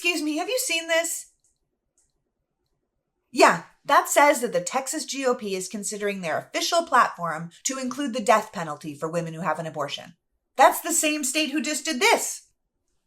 excuse me, have you seen this? Yeah, that says that the Texas GOP is considering their official platform to include the death penalty for women who have an abortion. That's the same state who just did this.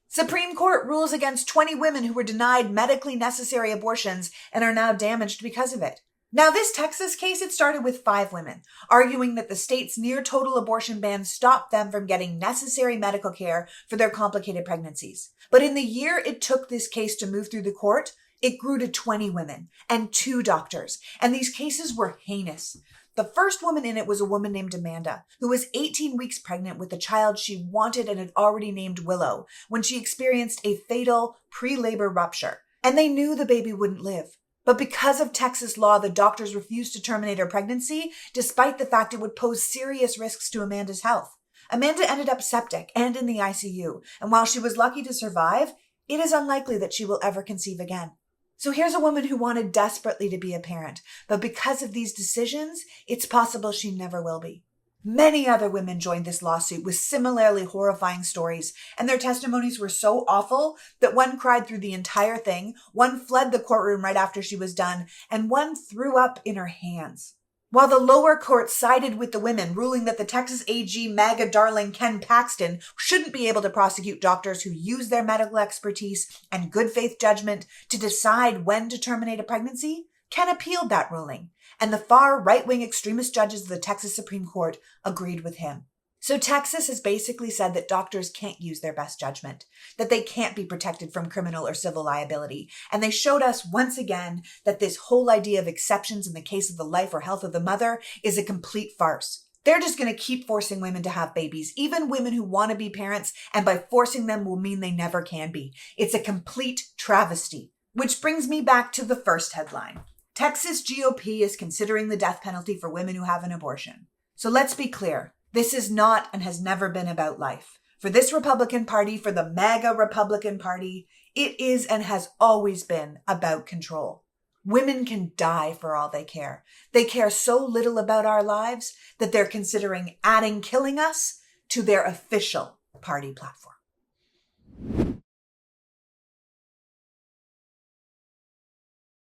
Supreme Court rules against 20 women who were denied medically necessary abortions and are now damaged because of it. Now, this Texas case, it started with 5 women, arguing that the state's near-total abortion ban stopped them from getting necessary medical care for their complicated pregnancies. But in the year it took this case to move through the court, it grew to 20 women and 2 doctors, and these cases were heinous. The first woman in it was a woman named Amanda, who was 18 weeks pregnant with a child she wanted and had already named Willow when she experienced a fatal pre-labor rupture, and they knew the baby wouldn't live. But because of Texas law, the doctors refused to terminate her pregnancy, despite the fact it would pose serious risks to Amanda's health. Amanda ended up septic and in the ICU, and while she was lucky to survive, it is unlikely that she will ever conceive again. So here's a woman who wanted desperately to be a parent, but because of these decisions, it's possible she never will be. Many other women joined this lawsuit with similarly horrifying stories, and their testimonies were so awful that one cried through the entire thing, one fled the courtroom right after she was done, and one threw up in her hands. While the lower court sided with the women, ruling that the Texas AG MAGA darling Ken Paxton shouldn't be able to prosecute doctors who use their medical expertise and good faith judgment to decide when to terminate a pregnancy, Ken appealed that ruling, and the far right-wing extremist judges of the Texas Supreme Court agreed with him. So Texas has basically said that doctors can't use their best judgment, that they can't be protected from criminal or civil liability. And they showed us once again that this whole idea of exceptions in the case of the life or health of the mother is a complete farce. They're just going to keep forcing women to have babies, even women who want to be parents, and by forcing them will mean they never can be. It's a complete travesty. Which brings me back to the first headline. Texas GOP is considering the death penalty for women who have an abortion. So let's be clear. This is not and has never been about life. For this Republican Party, for the MAGA Republican Party, it is and has always been about control. Women can die for all they care. They care so little about our lives that they're considering adding killing us to their official party platform.